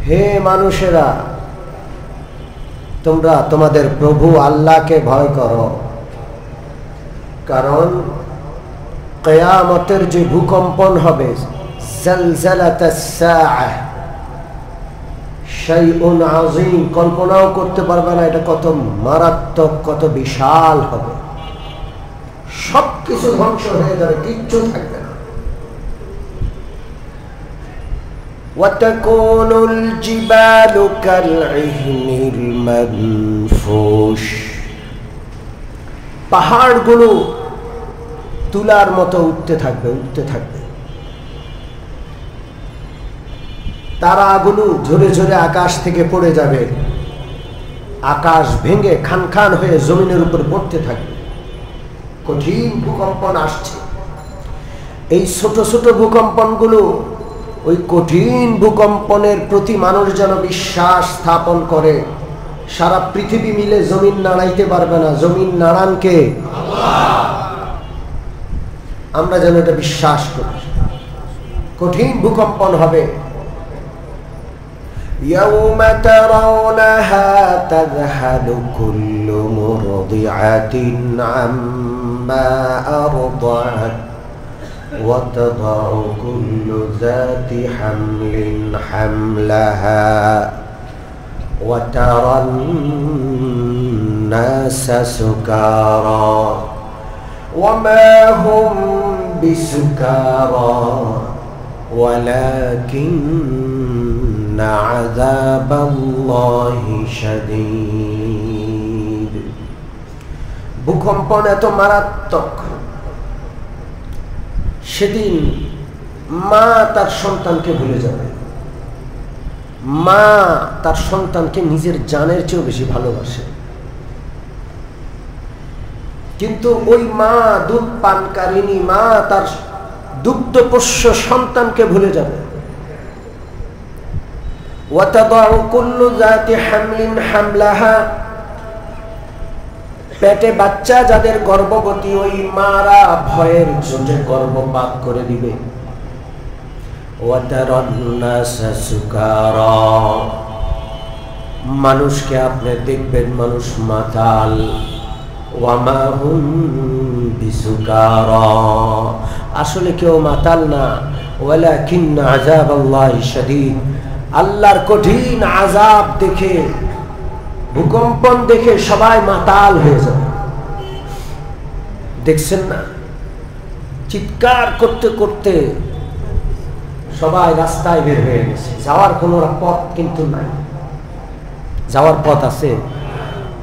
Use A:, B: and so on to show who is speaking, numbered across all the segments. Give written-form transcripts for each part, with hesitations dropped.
A: হে মানুষেরা, তোমরা তোমাদের প্রভু আল্লাহকে ভয় করো, কারণ কিয়ামতের যে ভূকম্পন হবে, জালজালাতাস সাআহ, শাইউন আযীম, কল্পনাও করতে পারবে না এটা কত মারাত্মক, কত বিশাল হবে। সবকিছু ধ্বংস হয়ে যাবে, কিচ্ছু থাকবে না। وتكون الجبال كالعهن المنفوش, পাহাড়গুলো তুলার মতো উঠতে থাকবে, উঠতে থাকবে। তারাগুলো ঝরে ঝরে আকাশ থেকে পড়ে যাবে, আকাশ ভেঙে খান খান হয়ে জমিনের উপর পড়তে থাকবে। কঠিন ভূকম্পন আসছে। এই ছোট ছোট ভূকম্পনগুলো, ওই কঠিন ভূকম্পনের প্রতি মানুষ যেন বিশ্বাস স্থাপন করে। সারা পৃথিবী মিলে জমিন নাড়াইতে পারবে না, জমিন নাড়ান কে? আল্লাহ। আমরা যেন এটা বিশ্বাস করি। কঠিন ভূকম্পন হবে। يوم ترونها تذهل كل مرضعة عما أرضعت وتضع كل ذات حمل حملها وترى الناس سكارى وما هم بسكارى ولكن عذاب الله شديد। ভূকম্পন এত মারাত্মক, সেদিন মা তার সন্তানকে ভুলে যাবে। মা তার সন্তানকে নিজের জানের চেয়েও বেশি ভালোবাসে, কিন্তু ওই মা, দুধ পানকারিনী মা, তার দুগ্ধপোষ্য সন্তানকে ভুলে যাবে। وتضع كل ذات حمل حملها, পেটে বাচ্চা যাদের গর্ভবতী, ওই মারা ভয়ের চোটে গর্ভপাত করে দিবে। وترى الناس سكارى, মানুষকে আপনি দেখবেন মানুষ মাতাল। وما هم بسكارى, আসলে কেউ মাতাল না। ولكن عذاب الله شديد, আল্লাহর কঠিন আযাব দেখে, ভূকম্পন দেখে সবাই মাতাল হয়ে যাবে। দেখছেন না, চিৎকার করতে করতে সবাই রাস্তায় বের হয়ে গেছে। যাওয়ার কোনো পথ কিন্তু নাই। যাওয়ার পথ আছে?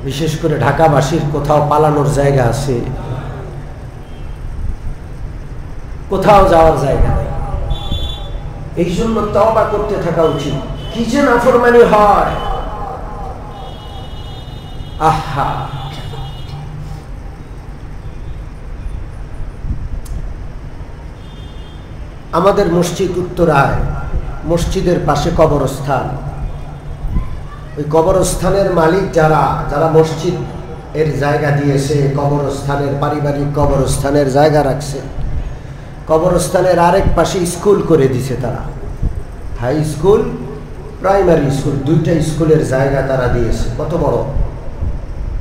A: বিশেষ করে ঢাকাবাসীর কোথাও পালানোর জায়গা আছে? কোথাও যাওয়ার জায়গা নেই। এই জন্য তওবা করতে থাকা উচিত। কি যে নাফরমানি হয়, আহা। আমাদের মসজিদ উত্তরায়, মসজিদের পাশে কবরস্থান। ওই কবরস্থানের মালিক যারা যারা মসজিদ এর জায়গা দিয়েছে, কবরস্থানের পারিবারিক কবরস্থানের জায়গা রাখছে, কবরস্থানের আরেক পাশে স্কুল করে দিছে তারা। হাই স্কুল, প্রাইমারি স্কুল, দুইটা স্কুলের জায়গা তারা দিয়েছে। কত বড়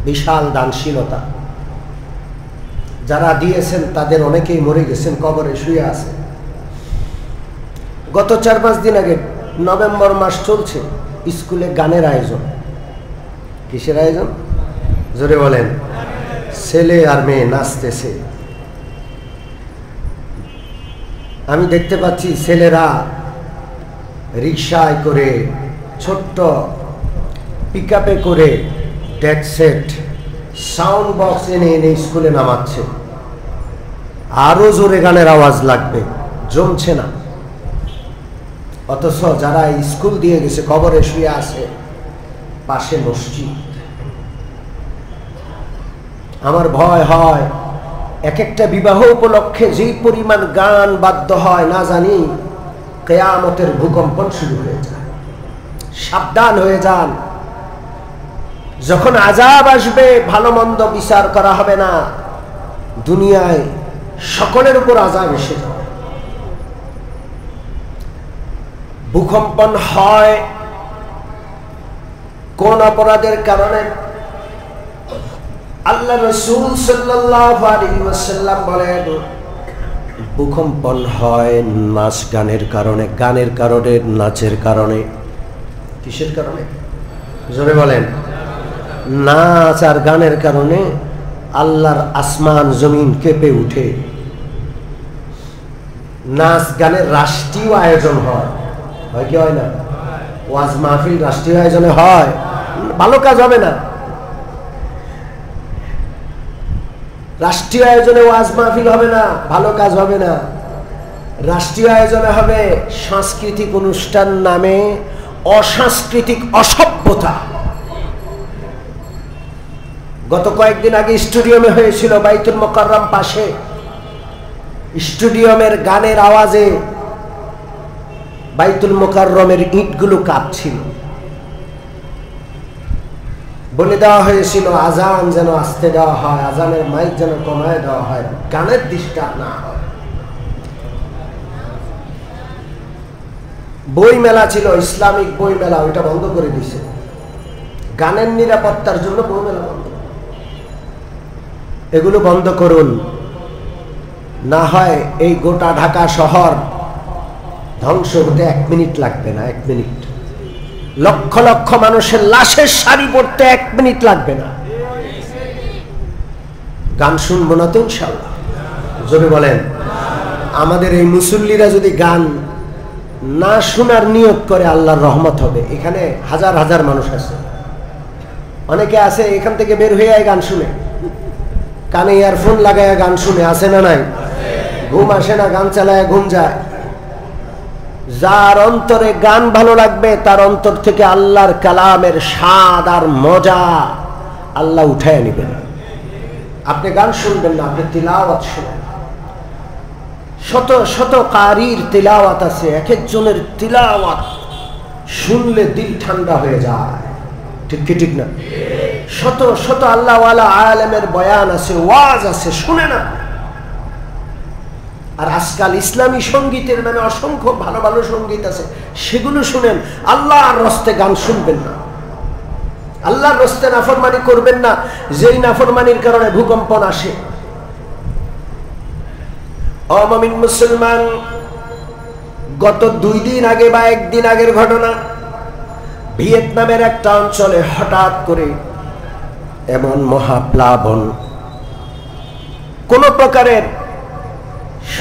A: বিশাল দানশীলতা! যারা দিয়েছেন তাদের অনেকেই মরে গেছেন, কবরে শুয়ে আছে। গত 4-5 দিন আগে, নভেম্বর মাস চলছে, স্কুলে গানের আয়োজন। কিসের আয়োজন? জোরে বলেন। ছেলে আর মেয়ে নাচতেছে। আমি দেখতে পাচ্ছি ছেলেরা রিকশায় করে, ছোট্ট পিকআপে করে, ডেক সেট, সাউন্ড বক্স এনে এনে স্কুলে নামাচ্ছে। আরো জোরে গানের আওয়াজ লাগবে, জমছে না। অথচ যারা স্কুল দিয়ে গেছে কবরে শুয়ে আছে, পাশে মসজিদ। আমার ভয় হয়, এক একটা বিবাহ উপলক্ষে যেই পরিমাণ গান বাদ্য হয়, না জানি কিয়ামতের ভূকম্পন শুরু হয়ে যায়। সাবধান হয়ে যান। যখন আযাব আসবে, ভালো মন্দ বিচার করা হবে না, দুনিয়ায় সকলের উপর আযাব এসে যাবে। ভূকম্পন হয় কোন অপরাধের কারণে? আল্লাহ রাসূল সাল্লাল্লাহু আলাইহি ওয়াসাল্লাম বলেন, ভূকম্পন হয় নাচ গানের কারণে, গানের কারণে, নাচের কারণে। কিসের কারণে? জোরে বলেন। নাচ আর গানের কারণে আল্লাহর আসমান জমিন কেঁপে উঠে। নাচ গানের রাষ্ট্রীয় আয়োজন হয়, হয় কি হয় না? ওয়াজ মাহফিল রাষ্ট্রীয় আয়োজনে হয়, ভালো কাজ হবে না। রাষ্ট্রীয় আয়োজনে ওয়াজ মাহফিল হবে না, ভালো কাজ হবে না। রাষ্ট্রীয় আয়োজনে হবে সাংস্কৃতিক অনুষ্ঠান নামে অসাংস্কৃতিক অসভ্যতা। গত কয়েকদিন আগে স্টেডিয়ামে হয়েছিল, বাইতুল মুকাররম পাশে। স্টেডিয়ামের গানের আওয়াজে বাইতুল মুকাররমের ইটগুলো কাঁপছিল। বলে দেওয়া হয়েছিল আজান যেন আস্তে দেওয়া হয়, আজানের মাইক যেন কমায় দেওয়া হয়, গানের ডিস্টার্ব না হয়। বই মেলা ছিল, ইসলামিক বই মেলা, ওইটা বন্ধ করে দিছে। গানের নিরাপত্তার জন্য বই মেলা বন্ধ। এগুলো বন্ধ করুন, না হয় এই গোটা ঢাকা শহর ধ্বংস হতে 1 মিনিট লাগবে না। 1 মিনিট। লক্ষ লক্ষ মানুষের লাশের সারি পড়তে 1 মিনিট লাগবে না। গান শুনবো না তো ইনশাআল্লাহ? জোরে বলেন। আমাদের এই মুসল্লিরা যদি গান না শোনার নিয়ত করে, আল্লাহর রহমত হবে। এখানে হাজার হাজার মানুষ আছে, অনেকে আছে এখান থেকে বের হয়ে গান শুনে, কানে ইয়ারফোন লাগায় গান শুনে, আছে না নাই? ঘুম আসে না, গান চালায় ঘুম যায়। যার অন্তরে গান ভালো লাগবে, তার অন্তর থেকে আল্লাহর কালামের স্বাদ আর মজা আল্লাহ উঠায় নিবেন। আপনি গান শুনবেন না, আপনি তিলাওয়াত শুনবেন। শত শত কারির তিলাওয়াত আছে, এক একজনের তিলাওয়াত শুনলে দিল ঠান্ডা হয়ে যায়। ঠিক কি ঠিক না? শত শত আল্লাহওয়ালা আলেমের বয়ান আছে, ওয়াজ আছে, শুনে না। আর আজকাল ইসলামী সঙ্গীতের নামে অসংখ্য ভালো ভালো সঙ্গীত আছে, সেগুলো শুনেন। আল্লাহর রাস্তে গান শুনবেন না, আল্লাহর রাস্তে নাফরমানি করবেন না, যেই নাফরমানির কারণে ভূকম্পন আসে। অমুমিন মুসলমান, গত 2 দিন আগে বা 1 দিন আগের ঘটনা, ভিয়েতনামের একটা অঞ্চলে হঠাৎ করে এমন মহাপ্লাবন, কোন প্রকারের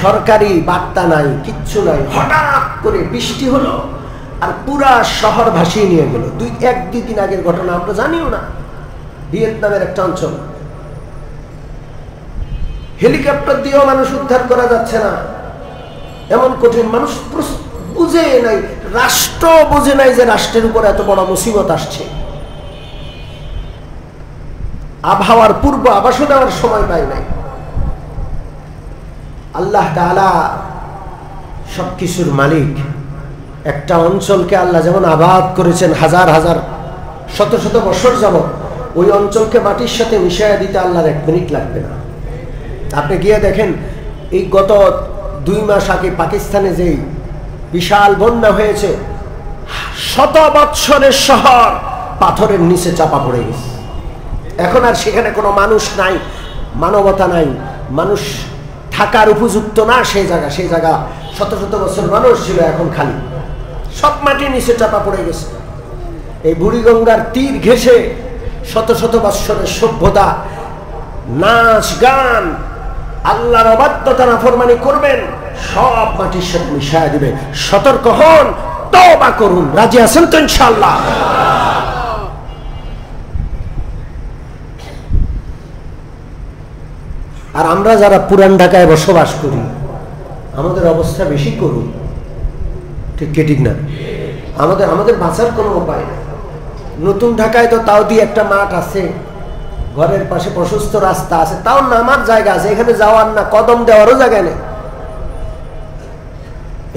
A: সরকারি বার্তা নাই, কিচ্ছু নাই, হঠাৎ করে বৃষ্টি হলো আর পুরা শহর ভাসিয়ে নিয়ে গেল। 1-2 দিন আগের ঘটনা, আমরা জানিও না। ভিয়েতনামের একটা অঞ্চল, হেলিকপ্টার দিয়েও মানুষ উদ্ধার করা যাচ্ছে না, এমন কঠিন। মানুষ বুঝে নাই, রাষ্ট্র বুঝে নাই যে রাষ্ট্রের উপর এত বড় মুসিবত আসছে। আবহাওয়ার পূর্ব আভাসও দেওয়ার সময় পাই নাই। আল্লাহ তাআলা সবকিছুর মালিক। একটা অঞ্চলকে আল্লাহ যেমন আবাদ করেছেন হাজার হাজার শত শত বছর যাবত, ওই অঞ্চলকে মাটির সাথে মিশিয়ে দিতে আল্লাহর 1 মিনিট লাগবে না। আপনি গিয়ে দেখেন, এই গত 2 মাস আগে পাকিস্তানে যেই বিশাল বন্যা হয়েছে, 100 বৎসরের শহর পাথরের নিচে চাপা পড়ে গেছে। এখন আর সেখানে কোনো মানুষ নাই, মানবতা নাই, মানুষ থাকার উপযুক্ত না সেই জায়গা। সেই জায়গা শত শত বছর মানুষ ছিল, এখন খালি, সব মাটির নিচে চাপা পড়ে গেছে। এই বুড়িগঙ্গার তীর ঘেঁষে শত শত বৎসরের সভ্যতা, নাচ গান, আল্লাহর অবাধ্যতা নাফরমানি করবেন, সব মাটির সাথে মিশিয়ে দিবে। সতর্ক হন, তওবা করুন। রাজি আছেন তো ইনশাআল্লাহ? আর আমরা যারা পুরান ঢাকায় বসবাস করি, আমাদের অবস্থা বেশি করুন। ঠিক কি ঠিক না? আমাদের বাঁচার কোনো উপায় নেই। নতুন ঢাকায় তো তাও দিয়ে একটা মাঠ আছে, ঘরের পাশে প্রশস্ত রাস্তা আছে, তাও নামার জায়গা আছে, এখানে যাওয়ার না, কদম দেওয়ারও জায়গা নেই।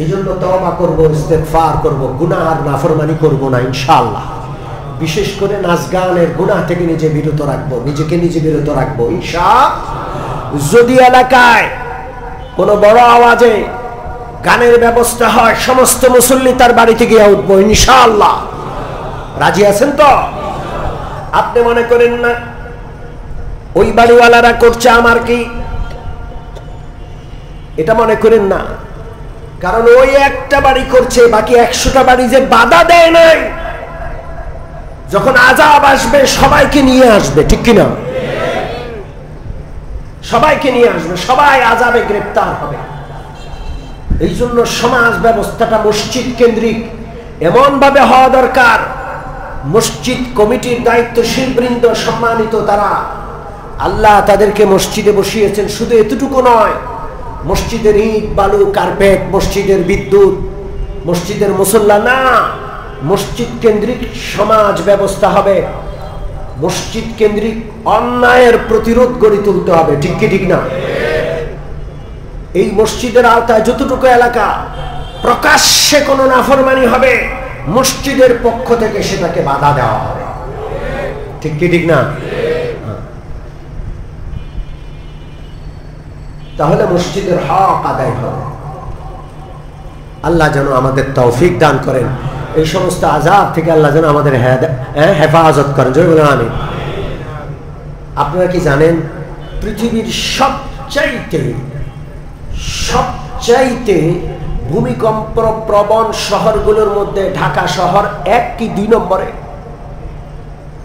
A: এই জন্য তওবা করবো, ইস্তেগফার করবো, গুনাহ আর নাফরমানি করবো না ইনশাআল্লাহ। বিশেষ করে নাচ গানের গুনাহ থেকে নিজে বিরত রাখবো, নিজেকে নিজে বিরত রাখবো ইনশাআল্লাহ। যদি এলাকায় কোনো বড় আওয়াজে গানের ব্যবস্থা হয়, সমস্ত মুসল্লি তার বাড়িতে গিয়ে উঠবো ইনশাআল্লাহ। রাজি আছেন তো? আপনি মনে করেন না ওই বাড়িওয়ালারা করছে আমার কি, এটা মনে করেন না। কারণ ওই একটা বাড়ি করছে, বাকি 100টা বাড়ি যে বাধা দেয় নাই, যখন আযাব আসবে সবাইকে নিয়ে আসবে, ঠিক কিনা? সবাইকে নিয়ে আসবে, সবাই আযাবে গ্রেফতার হবে। এই জন্য সমাজ ব্যবস্থাটা মসজিদ কেন্দ্রিক এমন ভাবে হওয়া দরকার। মসজিদ কমিটির দায়িত্বশীল বৃন্দ সম্মানিত, তারা আল্লাহ তাদেরকে মসজিদে বসিয়েছেন, শুধু এতটুকু নয়, মসজিদের ইট বালু কার্পেট, মসজিদের বিদ্যুৎ, মসজিদের মুসল্লা না, মসজিদ কেন্দ্রিক সমাজ ব্যবস্থা হবে। মসজিদ কেন্দ্রিক অন্যায়ের প্রতিরোধ গড়ে তুলতে হবে, ঠিক কি ঠিক না? এই মসজিদের আওতায় যতটুকু এলাকা প্রকাশ্যে কোনো নাফরমানি হবে, মসজিদের পক্ষ থেকে সেটাকে বাধা দেওয়া হবে, ঠিক কি ঠিক না? তাহলে মসজিদের হক আদায় হবে। আল্লাহ যেন আমাদের তৌফিক দান করেন, এই সমস্ত আযাব থেকে আল্লাহ যেন আমাদের হেফাজত করেন, জোরে বলেন আমিন। আপনারা কি জানেন পৃথিবীর সবচাইতে ভূমিকম্প প্রবণ শহরগুলোর মধ্যে ঢাকা শহর 1 কি 2 নম্বরে?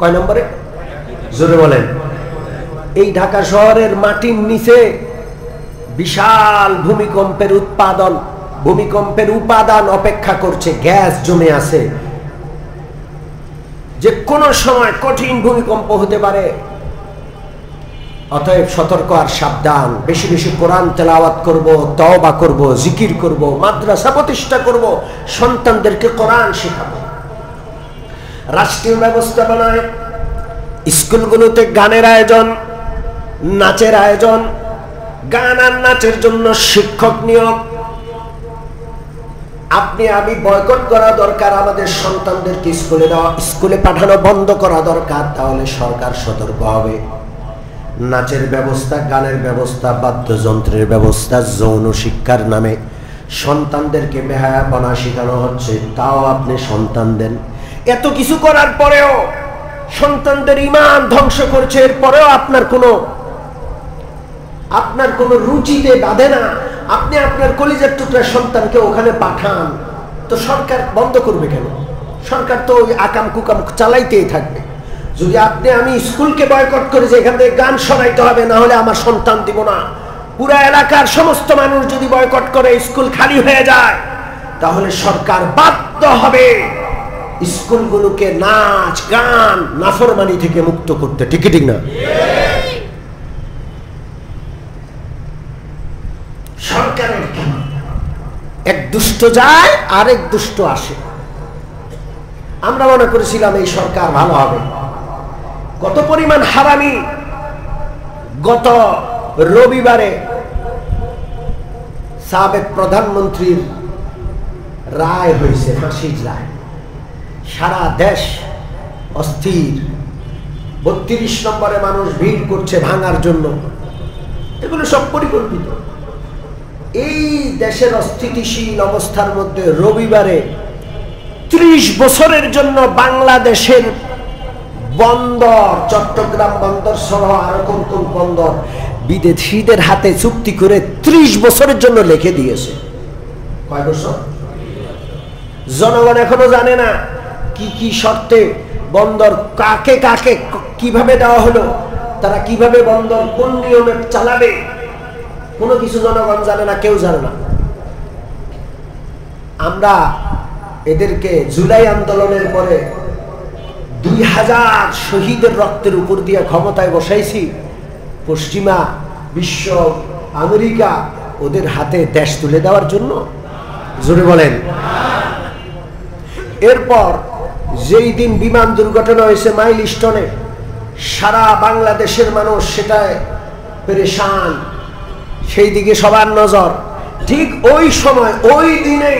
A: কয় নম্বরে? জোরে বলেন। এই ঢাকা শহরের মাটির নিচে বিশাল ভূমিকম্পের উপাদান অপেক্ষা করছে, গ্যাস জমে আছে, যে কোনো সময় কঠিন ভূমিকম্প হতে পারে। অতএব সতর্ক আর সাবধান। বেশি বেশি কোরআন তেলাওয়াত করব, তওবা করব, জিকির করব, মাদ্রাসা প্রতিষ্ঠা করব, সন্তানদেরকে কোরআন শেখাবো। রাষ্ট্রীয় ব্যবস্থাপনায় স্কুলগুলোতে গানের আয়োজন, নাচের আয়োজন, গান আর নাচের জন্য শিক্ষক নিয়োগ। আপনি আমি বয়কট করা দরকার, আমাদের সন্তানদেরকে স্কুলে পাঠানো বন্ধ করা দরকার, তাহলে সরকার সতর্ক হবে। নাচের ব্যবস্থা, গানের ব্যবস্থা, বাদ্যযন্ত্রের ব্যবস্থা, যৌন শিক্ষার নামে সন্তানদেরকে বেহায়াপনা শেখানো হচ্ছে, তাও আপনি সন্তান দেন। এত কিছু করার পরেও সন্তানদের ঈমান ধ্বংস করছে, এরপরেও আপনার কোনো রুচিতে বাঁধে না। আপনি আপনার কলিজার টুকরা সন্তানকে ওখানে পাঠান, তো সরকার বন্ধ করবে কেন? সরকার তো ওই আকাম কুকাম চালাইতেই থাকবে। যদি আপনি আমি স্কুলকে বয়কট করে যে এখান থেকে গান শোনাইতে হবে, না হলে আমার সন্তান দিব না, পুরা এলাকার সমস্ত মানুষ যদি বয়কট করে স্কুল খালি হয়ে যায়, তাহলে সরকার বাধ্য হবে স্কুলগুলোকে নাচ গান নাফরমানি থেকে মুক্ত করতে, ঠিক ঠিক না? সরকারের এক দুষ্ট যায় আরেক দুষ্ট আসে। আমরা মনে করেছিলাম এই সরকার ভালো হবে, কত পরিমাণ হারামি। গত রবিবারে সাবেক প্রধানমন্ত্রীর রায় হয়েছে, ফাঁসির রায়। সারা দেশ অস্থির, 32 নম্বরে মানুষ ভিড় করছে ভাঙার জন্য। এগুলো সব পরিকল্পিত। এই দেশের অস্থিতিশীল অবস্থার মধ্যে রবিবারে 30 বছরের জন্য বাংলাদেশের বন্দর, চট্টগ্রাম বন্দর সহ আরো কোন কোন বন্দর বিদেশিদের হাতে চুক্তি করে 30 বছরের জন্য লিখে দিয়েছে। কয় বছর? জনগণ এখনো জানে না কি কি শর্তে বন্দর কাকে কাকে কিভাবে দেওয়া হলো, তারা কিভাবে বন্দর কোন নিয়মে চালাবে, কোনো কিছু জনগণ জানে না, কেউ জানে না। আমরা এদেরকে জুলাই আন্দোলনের পরে 2000 শহীদের রক্তের উপর দিয়ে ক্ষমতায় বসাইছি। পশ্চিমা বিশ্ব, আমেরিকা ওদের হাতে দেশ তুলে দেওয়ার জন্য, জোরে বলেন। এরপর যেই দিন বিমান দুর্ঘটনা হয়েছে মাইলস্টোনে, সারা বাংলাদেশের মানুষ সেটায় পেরেশান, সেই দিকে সবার নজর। ঠিক ওই সময় ওই দিনে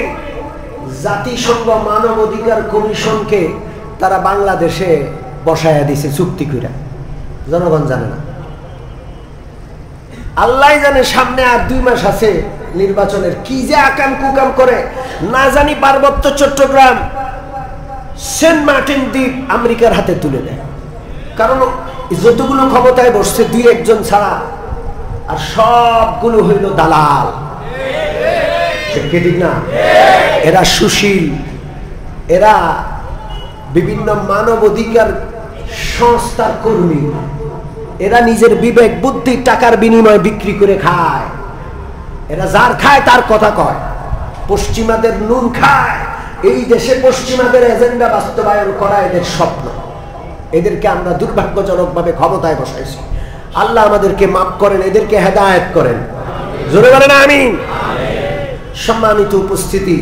A: জাতিসংঘ মানব অধিকার কমিশনকে তারা বাংলাদেশে বসায়া দিছে চুক্তি করে, জনগণ জানে না। আল্লাহ জানে সামনে আর 2 মাস আছে নির্বাচনের, কি যে আকাম কুকাম করে না জানি। পার্বত্য চট্টগ্রাম, সেন্ট মার্টিন দ্বীপ আমেরিকার হাতে তুলে দেয়। কারণ যতগুলো ক্ষমতায় বসছে দুই একজন ছাড়া, আর সবগুলো হইল দালাল। ঠিক না? এরা সুশীল, এরা বিভিন্ন মানব অধিকার সংস্থার কর্মী, এরা নিজের বিবেক বুদ্ধি টাকার বিনিময়ে বিক্রি করে খায়। এরা যার খায় তার কথা কয়, পশ্চিমাদের নুন খায়। এই দেশে পশ্চিমাদের এজেন্ডা বাস্তবায়ন করা এদের স্বপ্ন। এদেরকে আমরা দুর্ভাগ্যজনকভাবে ক্ষমতায় বসাইছি। আল্লাহ আমাদেরকে মাফ করেন, এদেরকে হেদায়েত করেন। জোরে বলেন আমিন। সম্মানিত উপস্থিতি,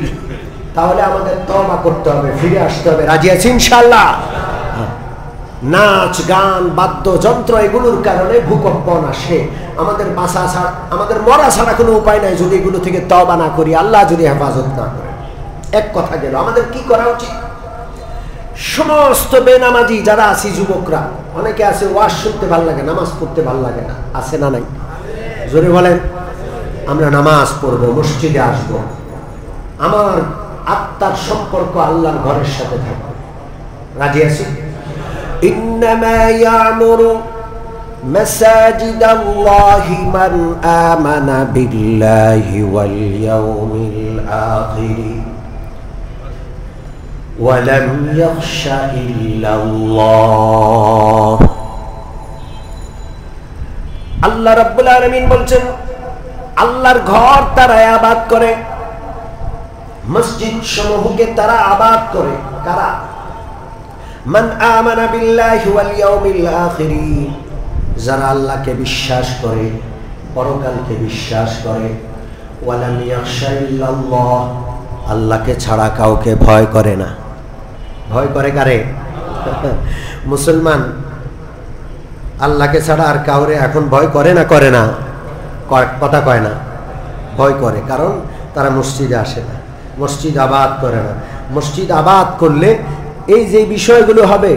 A: তাহলে আমাদের তওবা করতে হবে, ফিরে আসতে হবে। রাজি আছি ইনশাআল্লাহ? নাচ গান বাদ্যযন্ত্র এগুলোর কারণে ভূকম্পন আসে। আমাদের বাঁচা ছাড়া, আমাদের মরা ছাড়া কোনো উপায় নাই যদি এগুলো থেকে তওবা না করি, আল্লাহ যদি হেফাজত না করে। এক কথা গেল, আমাদের কি করা উচিত? সমস্ত বেনামাজি যারা আছি, যুবকরা অনেকে আছে, ওয়াজ শুনতে ভালো লাগে, নামাজ পড়তে ভালো লাগে না, আছে না নাই? জোরে বলেন। আমরা নামাজ পড়বো, মসজিদে আসবো, আমার আত্মার সম্পর্ক আল্লাহর ঘরের সাথে থাকবে। রাজি আছি? ইন্নামা ইয়ামুরু মাসাজিদাল্লাহি মান আমানা বিল্লাহি ওয়াল ইয়াউমিল আখির ওয়া লাম ইয়াখশা ইল্লাল্লাহ। আল্লাহ রাব্বুল আলামিন বলছেন, আল্লাহর ঘর তারা আবাদ করে, মসজিদ সমূহকে তারা আবাদ করে। কারা? মান আমানা বিল্লাহি ওয়াল ইয়াউমিল আখির, যারা আল্লাহকে বিশ্বাস করে, পরকালকে বিশ্বাস করে। ওয়া লাম ইয়াখশা ইল্লাল্লাহ, আল্লাহকে ছাড়া কাউকে ভয় করে না। ভয় করে কারে? মুসলমান আল্লাহকে ছাড়া আর কাউরে এখন ভয় করে না? করে না? কথা কয় না, ভয় করে। কারণ তারা মসজিদে আসে না, মসজিদ আবাদ করে না। মসজিদ আবাদ করলে এই যে বিষয়গুলো হবে,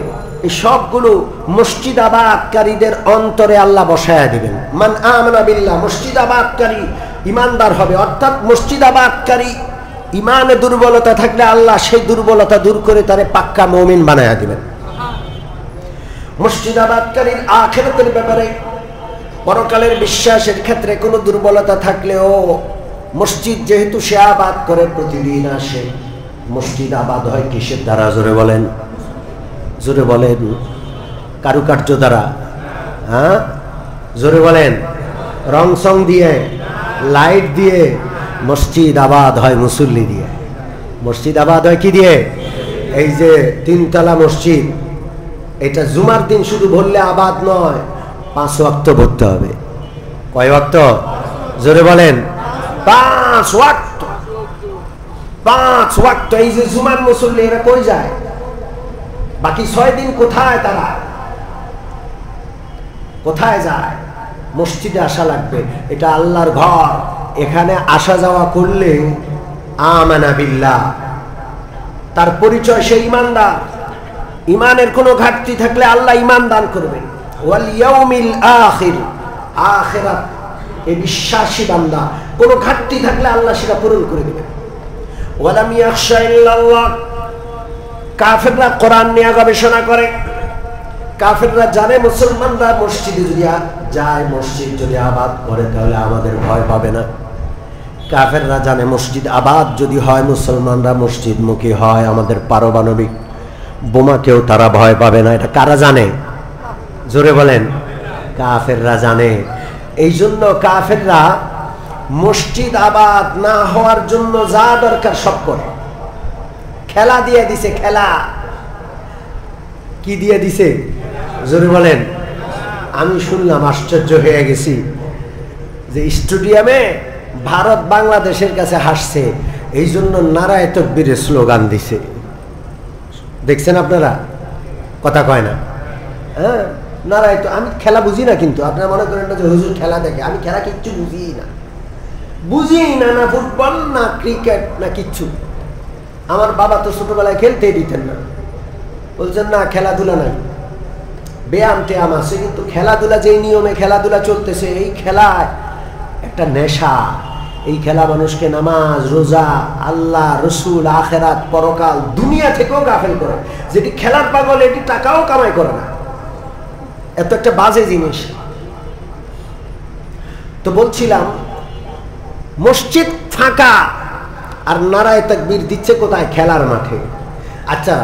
A: এই সবগুলো মসজিদ আবাদকারীদের অন্তরে আল্লাহ বসায়া দিবেন। মান আমানা বিল্লাহ, মসজিদ আবাদকারী ইমানদার হবে। অর্থাৎ মসজিদ আবাদকারী ইমানে দুর্বলতা থাকলে আল্লাহ সেই দুর্বলতা দূর করে তারে পাক্কা মুমিন বানায়া দিবেন। মসজিদ আবাদকারীর আখিরাতের ব্যাপারে, পরকালের বিশ্বাসের ক্ষেত্রে কোনো দুর্বলতা থাকলেও মসজিদ যেহেতু সে আবাদ করে, প্রতিদিন আসে, মসজিদ আবাদ হয় কিসের দ্বারা? জোরে বলেন, জোরে বলেন। কারুকার্য দ্বারা? হ্যাঁ, জোরে বলেন। রং সং দিয়ে, লাইট দিয়ে মসজিদ আবাদ হয়, মুসল্লি দিয়ে। মসজিদ আবাদ হয় কি দিয়ে? এই যে তিনতলা মসজিদ, এটা জুমার দিন শুধু বললে আবাদ নয়, 5 ওয়াক্ত পড়তে হবে। কয় ওয়াক্ত? জোরে বলেন। 5 ওয়াক্ত। 5 ওয়াক্ত। এই যে জুমার মুসল্লি, এরা কই যায়? বাকি 6 দিন কোথায় তারা? কোথায় যায়? মসজিদে আসা লাগবে। এটা আল্লাহর ঘর, এখানে আসা যাওয়া করলে আমানা বিল্লাহ, তার পরিচয় সে ইমানদার। ইমানের কোনো ঘাটতি থাকলে আল্লাহ ইমান দান করবেন। ওয়াল ইয়াউমিল আখির, আখিরাত, এই বিশ্বাসী বান্দা কোনো ঘাটতি থাকলে আল্লাহ সেটা পূরণ করে দেবেন। ওয়া লাম ইয়াখশা ইল্লাল্লাহ, কাফেররা কোরআন নিয়ে গবেষণা করে। কাফেররা জানে মুসলমানরা মসজিদে যদি যায়, মসজিদ যদি আবাদ করে, তাহলে আমাদের ভয় পাবে না। কাফেররা জানে মসজিদ আবাদ যদি হয়, মুসলমানরা মসজিদমুখী হয়, আমাদের পারমাণবিক বোমাকেও তারা ভয় পাবে না। এটা কারা জানে? জোরে বলেন। কাফেররা জানে। এই জন্য কাফেররা মসজিদ আবাদ না হওয়ার জন্য যা দরকার সব করে। খেলা দিয়ে দিছে, খেলা। কি দিয়ে দিছে? জোরে বলেন। আমি শুনলাম, আশ্চর্য হয়ে গেছি, যে স্টেডিয়ামে ভারত বাংলাদেশের কাছে হাসছে, এই জন্য নারায়ে তাকবীরের স্লোগান দিছে। দেখছেন আপনারা? কথা কয় না। হ্যাঁ, নারায়ে তো। আমি খেলা বুঝি না, কিন্তু আপনারা মনে করেন না যে হুজুর খেলা দেখে। আমি খেলা কিচ্ছু বুঝি না, বুঝি না, না ফুটবল, না ক্রিকেট, না কিচ্ছু। আমার বাবা তো ছোটবেলায় খেলতেই দিতেন না, বলছেন না খেলাধুলা নাই, ব্যায়াম ট্যায়াম আছে, কিন্তু খেলাধুলা যেই নিয়মে খেলাধুলা চলতেছে, এই খেলায় একটা নেশা। এই খেলা মানুষকে নামাজ, রোজা, আল্লাহ, রসুল, আখেরাত, পরকাল, দুনিয়া থেকেও গাফেল করে। যেটি খেলার পাগল, এটি টাকাও কামাই করে না। এত একটা বাজে জিনিস। তো বলছিলাম মসজিদ ফাঁকা আর নারায়ে তাকবীর দিচ্ছে কোথায়? খেলার মাঠে। আচ্ছা,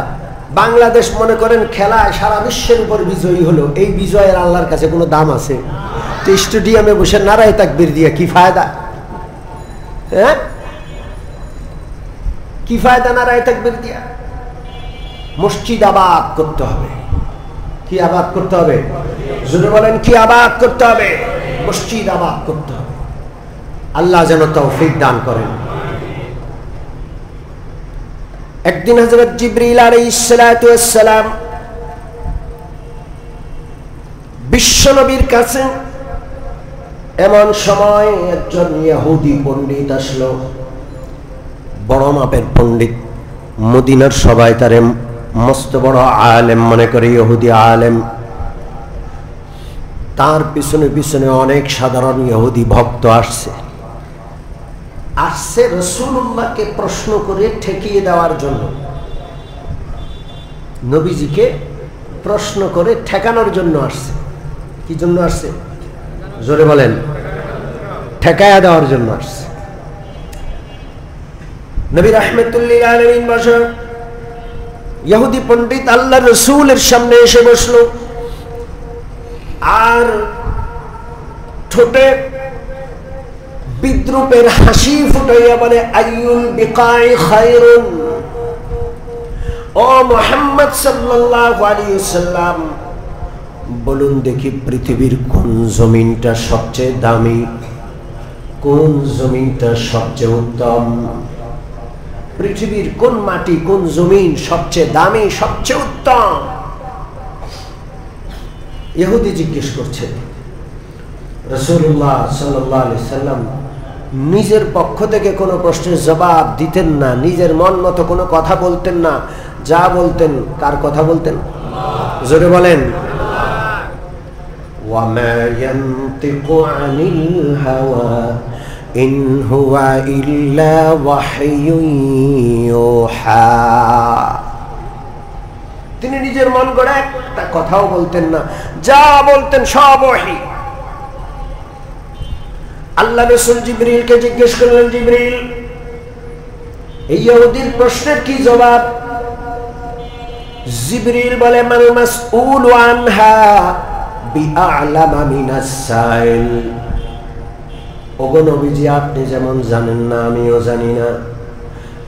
A: বাংলাদেশ মনে করেন খেলায় সারা বিশ্বের উপর বিজয়ী হলো, এই বিজয়ের আল্লাহর কাছে কোনো দাম আছে? তো স্টেডিয়ামে বসে নারায়ে তাকবীর দিয়ে কি ফায়দা? হ্যাঁ, কি ফায়দা নারায়ে তাকবীর দিয়া? মসজিদ আবাদ করতে হবে। কি আবাদ করতে হবে? জোরে বলেন, কি আবাদ করতে হবে? মসজিদ আবাদ করতে হবে। আল্লাহ যেন তৌফিক দান করেন। একদিন হযরত জিবরিল আলাইহিস সালাতু ওয়াস সালাম বিশ্বনবীর কাছে, এমন সময় একজন ইহুদি পণ্ডিত আসলো, বড় মাপের পণ্ডিত। মদিনার সবাই তারে মস্ত বড় আলেম মনে করে, ইহুদি আলেম। তার পিছনে পিছনে অনেক সাধারণ ইহুদি ভক্ত আসছে রাসূলুল্লাহকে প্রশ্ন করে ঠেকিয়ে দেওয়ার জন্য, নবীজিকে প্রশ্ন করে ঠেকানোর জন্য আসছে। কি জন্য আসছে? জোরে বলেন। ঠেকায়া দেওয়ার জন্য আসছে। নবী রাহমাতুল লিল আলামিন বসে, ইহুদি পণ্ডিত আল্লাহর রাসূলের সামনে এসে বসলো, আর ঠোঁটে বিদ্রুপের হাসি ফুটাইয়া বলে, আইয়ুল বিকাই খায়রুন, ও মুহাম্মদ সাল্লাল্লাহু আলাইহি ওয়াসাল্লাম, বলুন দেখি পৃথিবীর কোন জমিনটা সবচেয়ে দামি, কোন জমিনটা সবচেয়ে উত্তম? পৃথিবীর কোন মাটি, কোন জমিন সবচেয়ে দামি, সবচেয়ে উত্তম? ইহুদি জিজ্ঞেস করছে। রাসূলুল্লাহ সাল্লাল্লাহু আলাইহি সাল্লাম নিজের পক্ষ থেকে কোনো প্রশ্নের জবাব দিতেন না, নিজের মন মতো কোনো কথা বলতেন না। যা বলতেন, কার কথা বলতেন? জোরে বলেন। ওয়ামা ইয়ানতিকু আনিল হাওয়া ইন হুয়া ইল্লা ওয়াহয়ুন ইউহা। তিনি নিজের মন গড়া একটা কথাও বলতেন না, যা বলতেন সব ওহী। আল্লাহ রাসূল জিবরিলকে জিজ্ঞেস করলেন, জিবরিল, এই ইহুদির প্রশ্নের কি জবাব? জিবরিল বলে, মান মাসউলু আনহা বিআলামা মিনাস সাইল। ওগো নবীজি, আপনি যেমন জানেন না আমিও জানি না।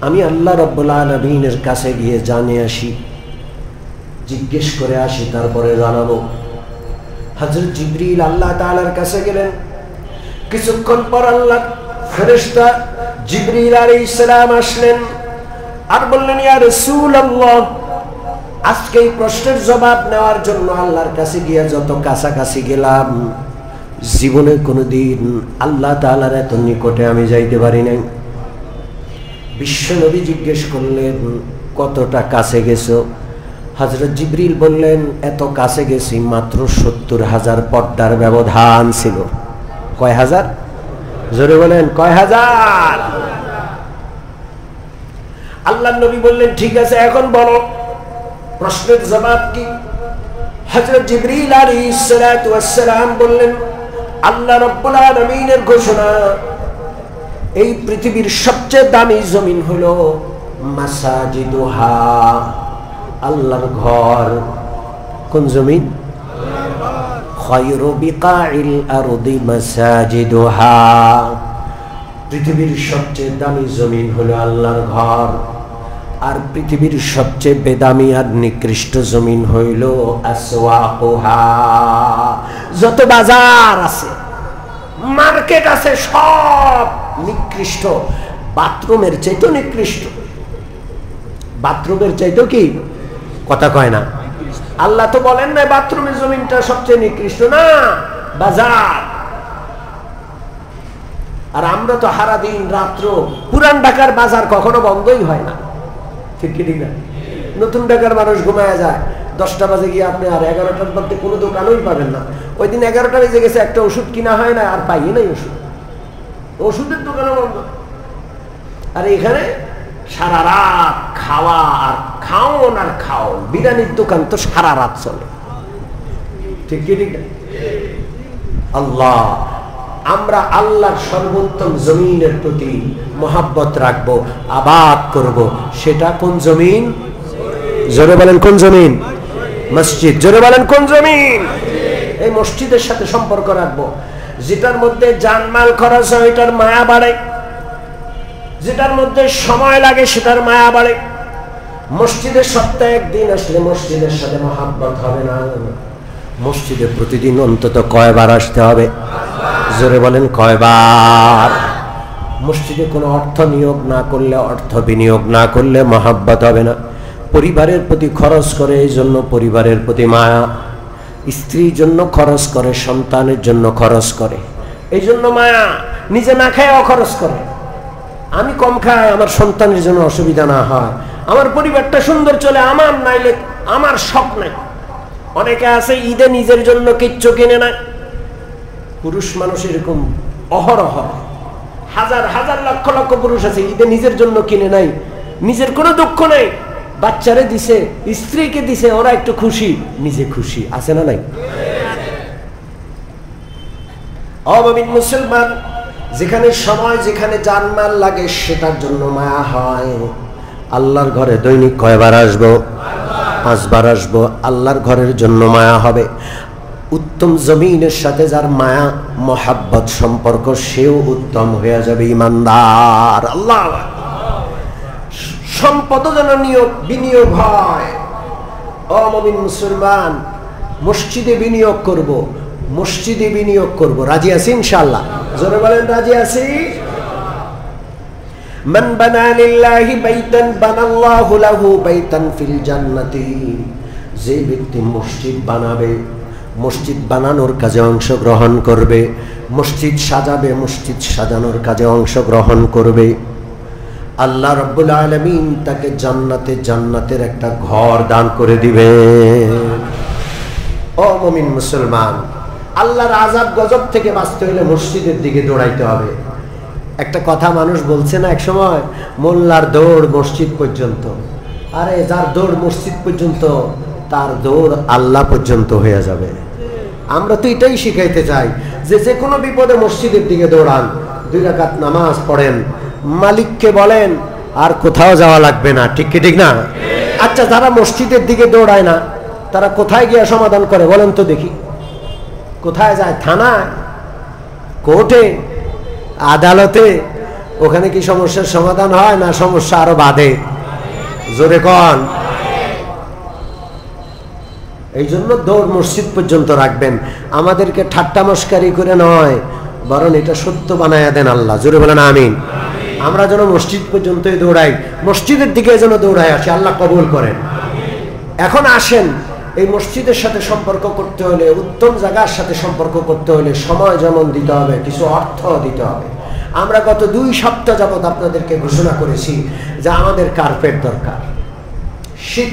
A: আমি আল্লাহ রাব্বুল আলামিনের কাছে গিয়ে জানে আসি, জিজ্ঞেস করে আসি, তারপরে জানাবো। হযরত জিবরিল আল্লাহ তাআলার কাছে গেলেন। কিছুক্ষণ পর আল্লাহ ফেরেশতা জিবরিল আলাইহিস সালাম আসলেন আর বললেন, ইয়া রাসূলুল্লাহ, আজকে এই প্রশ্নের জবাব নেওয়ার জন্য আল্লাহর কাছে গিয়ে যত কাছাকাছি গেলাম, জীবনে কোনোদিন আল্লাহ তাআলার এত নিকটে আমি যাইতে পারি নাই। বিশ্বনবী জিজ্ঞেস করলেন, কতটা কাছে গেছো? হযরত জিবরিল বললেন, এত কাছে গেছি, মাত্র ৭০,০০০ পর্দার ব্যবধান ছিল। কয় হাজার? জোরে বলেন, কয় হাজার? আল্লাহর নবী বললেন, ঠিক আছে, এখন বলো প্রশ্নের জবাব কি? হযরত জিবরিল আলাইহিস সালাতু ওয়াস সালাম বললেন, আল্লাহ রাব্বুল আলামিনের ঘোষণা, এই পৃথিবীর সবচেয়ে দামি জমিন হলো মাসাজিদুহা, আল্লাহর ঘর। কোন জমিন? খায়রু বিকাইল আরদি মাসাজিদুহা, পৃথিবীর সবচেয়ে দামি জমিন হলো আল্লাহর ঘর। আর পৃথিবীর সবচেয়ে বেদামি আর নিকৃষ্ট জমিন হইল আসওয়াকুহা, যত বাজার আছে, মার্কেট আছে, সব নিকৃষ্ট। বাথরুমের চাইতেও নিকৃষ্ট, বাথরুমের চাইতেও কি? কথা কয় না। আল্লাহ তো বলেন না বাথরুমের জমিনটা সবচেয়ে নিকৃষ্ট, না, বাজার। আর আমরা তো সারা দিন রাত্র, পুরান ঢাকার বাজার কখনো বন্ধই হয় না, ঠিক কি ঠিক না? নতুন ঢাকার মানুষ ঘুমায় যায়, 10টা বাজে গিয়ে আপনি আর 11টার মধ্যে কোনো দোকানই পাবেন না। ওই দিন 11টা বেজে গেছে, একটা ওষুধ কিনা হয় না, আর পাইয়ে নাই ওষুধ, ওষুধের দোকানও বন্ধ। আর এখানে সারা রাত খাওয়া আর খাওন আর খাওন, বিরিয়ানির দোকান তো সারা রাত চলে। ঠিক কি ঠিক? আল্লাহ, আমরা আল্লাহর সর্বোত্তম জমিনের প্রতি মহাব্বত রাখবো, আবাদ করব। সেটা কোন জমিন? জোরে বলেন কোন জমিন? মসজিদ। জোরে বলেন কোন জমিন? এই মসজিদের সাথে সম্পর্ক রাখবো। যেটার মধ্যে জানমাল খরচ হয় এটার মায়া বাড়ে, যেটার মধ্যে সময় লাগে সেটার মায়া বাড়ে। মসজিদের সপ্তাহে একদিন আসলে মসজিদের সাথে মহাব্বত হবে না। মসজিদে প্রতিদিন অন্তত কয়বার আসতে হবে? জোরে বলেন কয়বার? মসজিদে কোনো অর্থ নিয়োগ না করলে, অর্থ বিনিয়োগ না করলে মহাব্বত হবে না। পরিবারের প্রতি খরচ করে, এই জন্য পরিবারের প্রতি মায়া। স্ত্রীর জন্য খরচ করে, সন্তানের জন্য খরচ করে, এই জন্য মায়া। নিজে না খায়ও খরচ করে। আমি কম খাই, আমার সন্তানের জন্য অসুবিধা না হয়, আমার পরিবারটা সুন্দর চলে, আমার নাইলে আমার শখ নাই। অনেকে আছে ঈদে নিজের জন্য কিচ্ছু কিনে না। পুরুষ মানুষ এরকম অহরহ, হাজার হাজার লক্ষ লক্ষ পুরুষ আছে ঈদে নিজের জন্য কিনে নাই, নিজের কোনো দুঃখ নেই। বাচ্চারে দিছে, স্ত্রীকে দিছে, ওরা একটু খুশি, নিজে খুশি আছে না নাই? অবাবিন মুসলমান, যেখানে সময়, যেখানে জানমাল লাগে সেটার জন্য মায়া হয়। আল্লাহর ঘরে দৈনিক কয়বার আসবো? 5 বার আসবো। আল্লাহর ঘরের জন্য মায়া হবে। উত্তম জমিনের সাথে যার মায়া মহাব্বত সম্পর্ক, সেও উত্তম হয়ে যাবে ইমানদার। আল্লাহ, সম্পদ যেন বিনিয়োগ হয়। ও মুমিন মুসলমান, মসজিদে বিনিয়োগ করব, মসজিদে বিনিয়োগ করব। রাজি আছি ইনশাআল্লাহ? জোরে বলেন রাজি আছি? মান বানা লিল্লাহি বাইতান বানাল্লাহু লাহু বাইতান ফিল জান্নাতি। যে ব্যক্তি মসজিদ বানাবে, মসজিদ বানানোর কাজে অংশগ্রহণ করবে, মসজিদ সাজাবে, মসজিদ সাজানোর কাজে অংশগ্রহণ করবে, আল্লাহ রাব্বুল আলামিন তাকে জান্নাতে, জান্নাতের একটা ঘর দান করে দিবে। ও মুমিন মুসলমান, আল্লাহর আযাব গজব থেকে বাঁচতে হলে মসজিদের দিকে দৌড়াইতে হবে। একটা কথা মানুষ বলছে না এক সময়, মোল্লার দৌড় মসজিদ পর্যন্ত। আরে যার দৌড় মসজিদ পর্যন্ত, তার দৌড় আল্লাহ পর্যন্ত হয়ে যাবে। আমরা তো এটাই শিখাইতে চাই যে যে কোনো বিপদে মসজিদের দিকে দৌড়ান, 2 রাকাত নামাজ পড়েন, মালিককে বলেন আর কোথাও যাওয়া লাগবে না। ঠিক কি ঠিক না? আচ্ছা, যারা মসজিদের দিকে দৌড়ায় না, তারা কোথায় গিয়ে সমাধান করে বলেন তো দেখি? কোথায় যায়? থানায়, কোর্টে, আদালতে। ওখানে কি সমস্যার সমাধান হয় না সমস্যা আরো বাড়ে? জোরে কন। এই জন্য দৌড় মসজিদ পর্যন্ত রাখবেন। আমাদেরকে ঠাট্টা মস্কারি করে নয়, বরং এটা সত্য বানায়া দেন আল্লাহ। জোরে বলেন আমিন। আমরা যেন মসজিদ পর্যন্তই দৌড়াই, মসজিদের দিকে যেন দৌড়াই আসি, আল্লাহ কবুল করেন। এখন আসেন, এই মসজিদের সাথে সম্পর্ক করতে হলে, উত্তম জায়গার সাথে সম্পর্ক করতে হলে সময় যেমন দিতে হবে, কিছু অর্থ দিতে হবে। আমরা গত 2 সপ্তাহ যাবত আপনাদেরকে ঘোষণা করেছি যে আমাদের কার্পেট দরকার। শীত